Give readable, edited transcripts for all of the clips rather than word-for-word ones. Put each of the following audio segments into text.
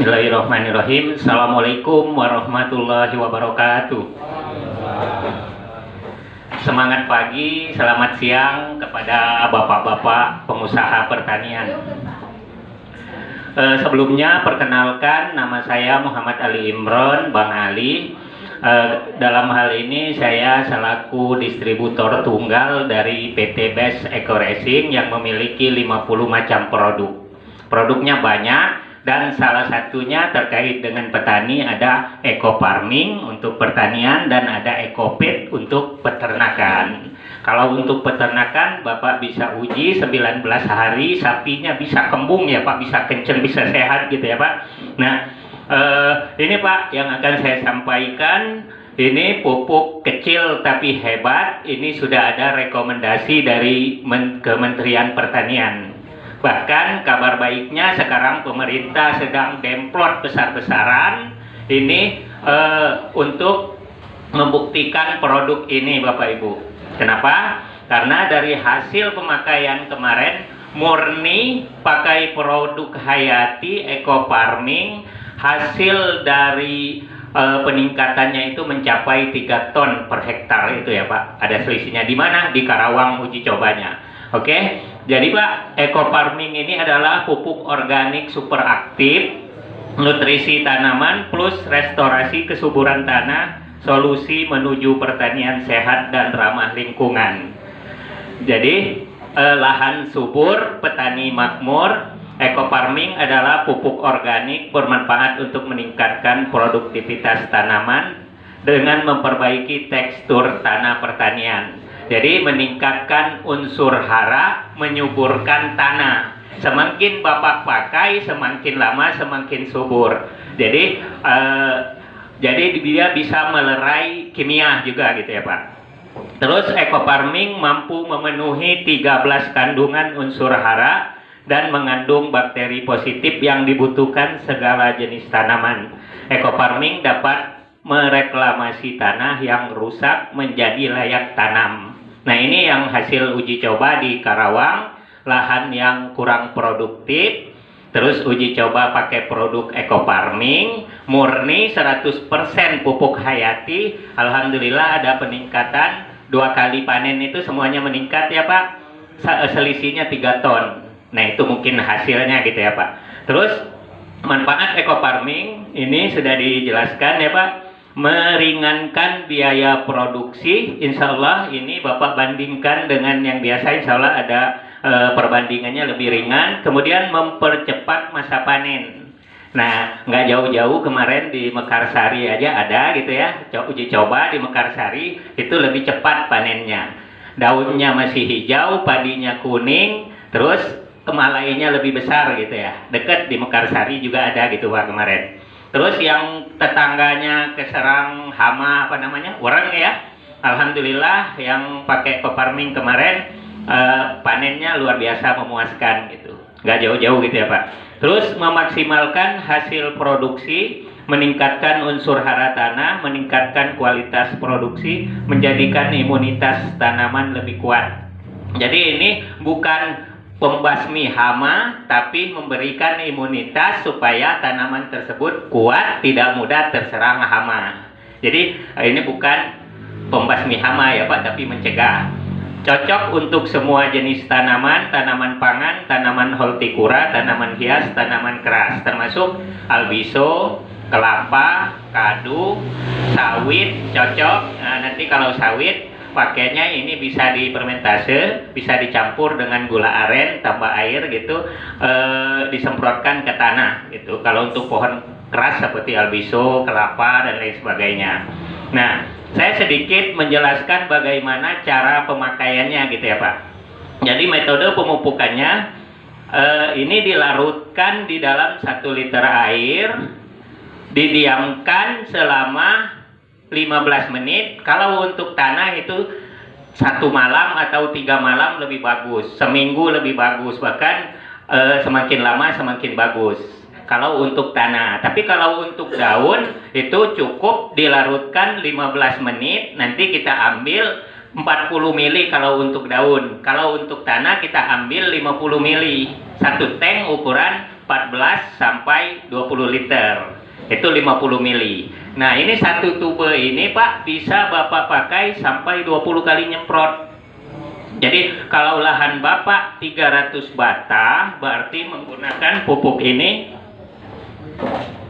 Bismillahirrahmanirrahim. Assalamualaikum warahmatullahi wabarakatuh. Semangat pagi, selamat siang kepada bapak-bapak pengusaha pertanian. Sebelumnya perkenalkan, nama saya Muhammad Ali Imron, Bang Ali. Dalam hal ini saya selaku distributor tunggal dari PT Best Eco Racing yang memiliki 50 macam produk. Produknya banyak. Dan salah satunya terkait dengan petani, ada eco farming untuk pertanian dan ada eco feed untuk peternakan. Kalau untuk peternakan, Bapak bisa uji 19 hari sapinya bisa kembung ya Pak, bisa kenceng, bisa sehat gitu ya Pak. Nah, ini Pak yang akan saya sampaikan, ini pupuk kecil tapi hebat. Ini sudah ada rekomendasi dari Kementerian Pertanian. Bahkan kabar baiknya sekarang pemerintah sedang demplot besar-besaran ini untuk membuktikan produk ini Bapak Ibu. Kenapa? Karena dari hasil pemakaian kemarin murni pakai produk hayati eco farming, hasil dari peningkatannya itu mencapai 3 ton per hektar itu ya Pak. Ada selisihnya di mana? Di Karawang uji cobanya. Oke, jadi Pak, eco farming ini adalah pupuk organik super aktif, nutrisi tanaman plus restorasi kesuburan tanah, solusi menuju pertanian sehat dan ramah lingkungan. Jadi lahan subur, petani makmur. Eco farming adalah pupuk organik bermanfaat untuk meningkatkan produktivitas tanaman dengan memperbaiki tekstur tanah pertanian. Jadi meningkatkan unsur hara, menyuburkan tanah. Semakin Bapak pakai, semakin lama semakin subur. Jadi dia bisa melerai kimia juga gitu ya Pak. Terus eco farming mampu memenuhi 13 kandungan unsur hara dan mengandung bakteri positif yang dibutuhkan segala jenis tanaman. Eco farming dapat mereklamasi tanah yang rusak menjadi layak tanam. Nah, ini yang hasil uji coba di Karawang, lahan yang kurang produktif, terus uji coba pakai produk eco farming, murni 100% pupuk hayati. Alhamdulillah ada peningkatan, 2 kali panen itu semuanya meningkat ya Pak, selisihnya 3 ton. Nah, itu mungkin hasilnya gitu ya Pak. Terus manfaat eco farming ini sudah dijelaskan ya Pak, meringankan biaya produksi. Insya Allah ini Bapak bandingkan dengan yang biasa, insya Allah ada perbandingannya lebih ringan. Kemudian mempercepat masa panen. Nah, nggak jauh-jauh kemarin di Mekarsari aja ada gitu ya, uji coba di Mekarsari itu lebih cepat panennya. Daunnya masih hijau, padinya kuning, terus kemalainya lebih besar gitu ya. Dekat di Mekarsari juga ada gitu Pak kemarin. Terus yang tetangganya keserang hama orang ya, alhamdulillah yang pakai eco farming kemarin panennya luar biasa memuaskan gitu, nggak jauh-jauh gitu ya Pak. Terus memaksimalkan hasil produksi, meningkatkan unsur hara tanah, meningkatkan kualitas produksi, menjadikan imunitas tanaman lebih kuat. Jadi ini bukan pembasmi hama, tapi memberikan imunitas supaya tanaman tersebut kuat, tidak mudah terserang hama. Jadi ini bukan pembasmi hama ya Pak, tapi mencegah. Cocok untuk semua jenis tanaman, tanaman pangan, tanaman hortikura, tanaman hias, tanaman keras, termasuk albiso, kelapa, kadu, sawit, cocok. Nah, nanti kalau sawit pakainya ini bisa difermentase, bisa dicampur dengan gula aren, tambah air gitu, disemprotkan ke tanah gitu. Kalau untuk pohon keras seperti albiso, kelapa dan lain sebagainya. Nah, saya sedikit menjelaskan bagaimana cara pemakaiannya gitu ya Pak. Jadi metode pemupukannya ini dilarutkan di dalam 1 liter air, didiamkan selama 15 menit. Kalau untuk tanah itu 1 malam atau 3 malam lebih bagus, seminggu lebih bagus, bahkan semakin lama semakin bagus kalau untuk tanah. Tapi kalau untuk daun itu cukup dilarutkan 15 menit, nanti kita ambil 40 mili kalau untuk daun. Kalau untuk tanah kita ambil 50 mili. 1 tank ukuran 14 sampai 20 liter. Itu 50 mili. Nah, ini satu tube ini Pak bisa Bapak pakai sampai 20 kali nyemprot. Jadi kalau lahan Bapak 300 bata, berarti menggunakan pupuk ini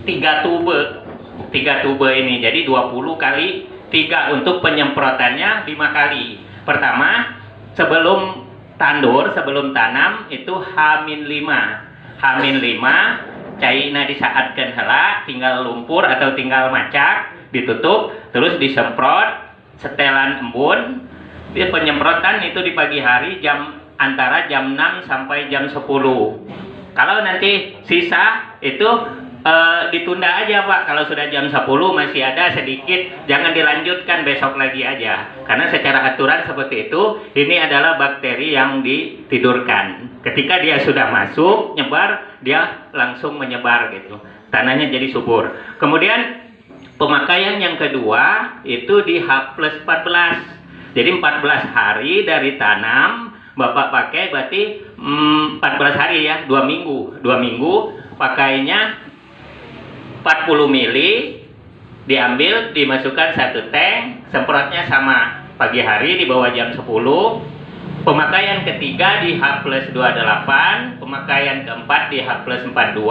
3 tube ini. Jadi 20 kali 3 untuk penyemprotannya 5 kali. Pertama, sebelum tandur, sebelum tanam itu H-5. H-5 cairnya disaatkan hela, tinggal lumpur atau tinggal macak, ditutup, terus disemprot, setelan embun. Penyemprotan itu di pagi hari antara jam 6 sampai jam 10. Kalau nanti sisa itu ditunda aja Pak. Kalau sudah jam 10 masih ada sedikit, jangan dilanjutkan, besok lagi aja. Karena secara aturan seperti itu, ini adalah bakteri yang ditidurkan. Ketika dia sudah masuk, nyebar, dia langsung menyebar gitu. Tanahnya jadi subur. Kemudian pemakaian yang kedua itu di H+14. Jadi 14 hari dari tanam Bapak pakai berarti 14 hari ya, 2 minggu. 2 minggu pakainya 40 mili, diambil, dimasukkan 1 tank, semprotnya sama pagi hari di bawah jam 10. Pemakaian ketiga di H+28, pemakaian keempat di H+42,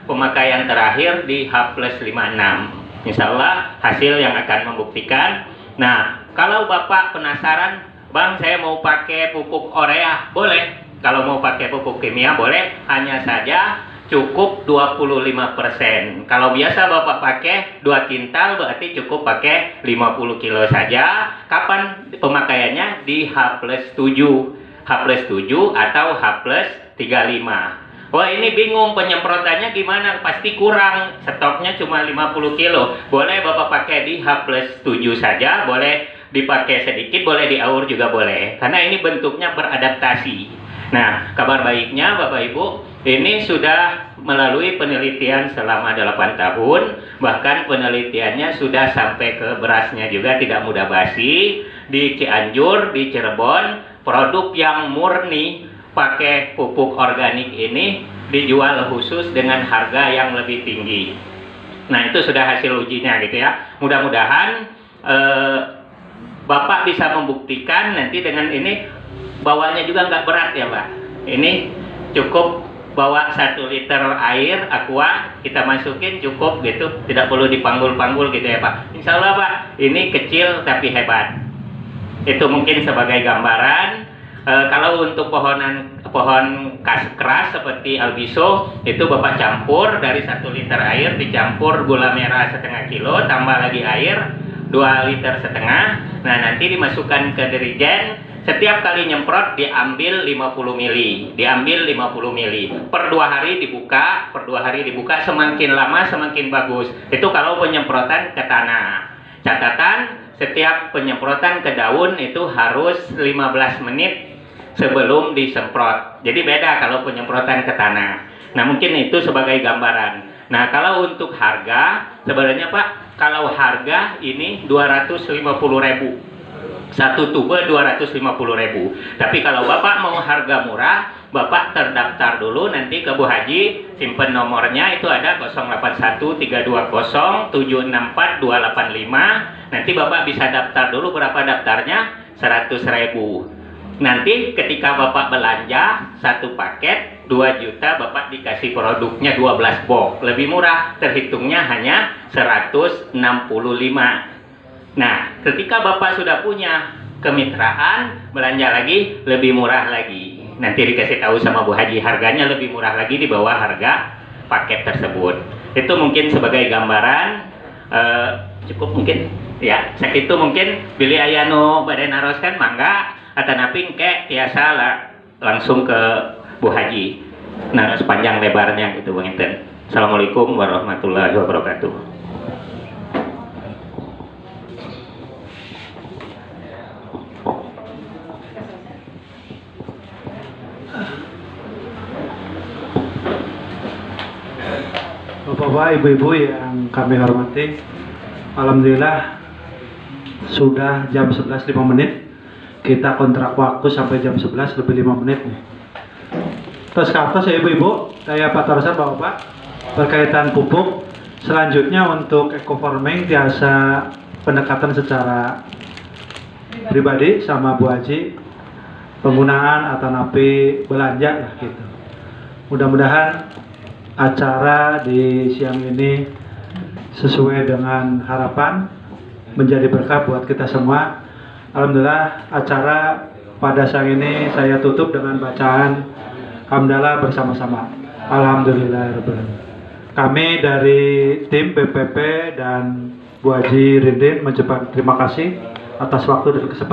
pemakaian terakhir di H+56. Insya Allah hasil yang akan membuktikan. Nah, kalau Bapak penasaran, Bang saya mau pakai pupuk urea, boleh. Kalau mau pakai pupuk kimia boleh, hanya saja cukup 25%. Kalau biasa Bapak pakai 2 kintal berarti cukup pakai 50 kilo saja. Kapan pemakaiannya? Di H+7. H+7 atau H+35. Wah ini bingung penyemprotannya gimana? Pasti kurang, stoknya cuma 50 kilo. Boleh Bapak pakai di H+7 saja, boleh dipakai sedikit, boleh diaur juga boleh. Karena ini bentuknya beradaptasi. Nah, kabar baiknya Bapak Ibu, ini sudah melalui penelitian selama 8 tahun, bahkan penelitiannya sudah sampai ke berasnya juga, tidak mudah basi. Di Cianjur, di Cirebon, produk yang murni pakai pupuk organik ini dijual khusus dengan harga yang lebih tinggi. Nah, itu sudah hasil ujinya gitu ya. Mudah-mudahan Bapak bisa membuktikan nanti dengan ini. Bawanya juga nggak berat ya Pak. Ini cukup bawa 1 liter air aqua, kita masukin cukup gitu, tidak perlu dipanggul-panggul gitu ya Pak. Insya Allah Pak, ini kecil tapi hebat. Itu mungkin sebagai gambaran. Kalau untuk pohon keras seperti albiso, itu Bapak campur dari 1 liter air, dicampur gula merah setengah kilo, tambah lagi air 2,5 liter. Nah nanti dimasukkan ke dirigen. Setiap kali nyemprot diambil 50 mili, per 2 hari dibuka, semakin lama semakin bagus. Itu kalau penyemprotan ke tanah. Catatan, setiap penyemprotan ke daun itu harus 15 menit sebelum disemprot. Jadi beda kalau penyemprotan ke tanah. Nah mungkin itu sebagai gambaran. Nah kalau untuk harga, sebenarnya Pak, kalau harga ini 250.000. 1 tube 250.000. Tapi kalau Bapak mau harga murah, Bapak terdaftar dulu nanti ke Bu Haji, simpen nomornya itu ada 081320764285. Nanti Bapak bisa daftar dulu, berapa daftarnya? 100.000. Nanti ketika Bapak belanja 1 paket 2 juta, Bapak dikasih produknya 12 box, lebih murah, terhitungnya hanya 165. Nah, ketika Bapak sudah punya kemitraan, belanja lagi lebih murah lagi. Nanti dikasih tahu sama Bu Haji, harganya lebih murah lagi di bawah harga paket tersebut. Itu mungkin sebagai gambaran, cukup mungkin ya. Sakitu mungkin beli ayano badai naroskan mangga atau naping ke tiasa lah langsung ke Bu Haji. Nah, sepanjang lebarnya gitu Bang Inten. Assalamualaikum warahmatullahi wabarakatuh. Bapak, Ibu-ibu yang kami hormati, alhamdulillah sudah jam 11.05. Kita kontrak waktu sampai jam 11 lebih 5 menit nih. Terus ke atas ya ibu-ibu, saya Pak Tarzan Bapak, berkaitan pupuk. Selanjutnya untuk eco farming biasa pendekatan secara pribadi sama Bu Haji, penggunaan atau napi belanja lah gitu. Mudah-mudahan acara di siang ini sesuai dengan harapan, menjadi berkah buat kita semua. Alhamdulillah acara pada siang ini saya tutup dengan bacaan hamdalah bersama-sama. Alhamdulillah. Kami dari tim BPP dan Bu Haji Rindin mengucapkan terima kasih atas waktu dan kesempatan.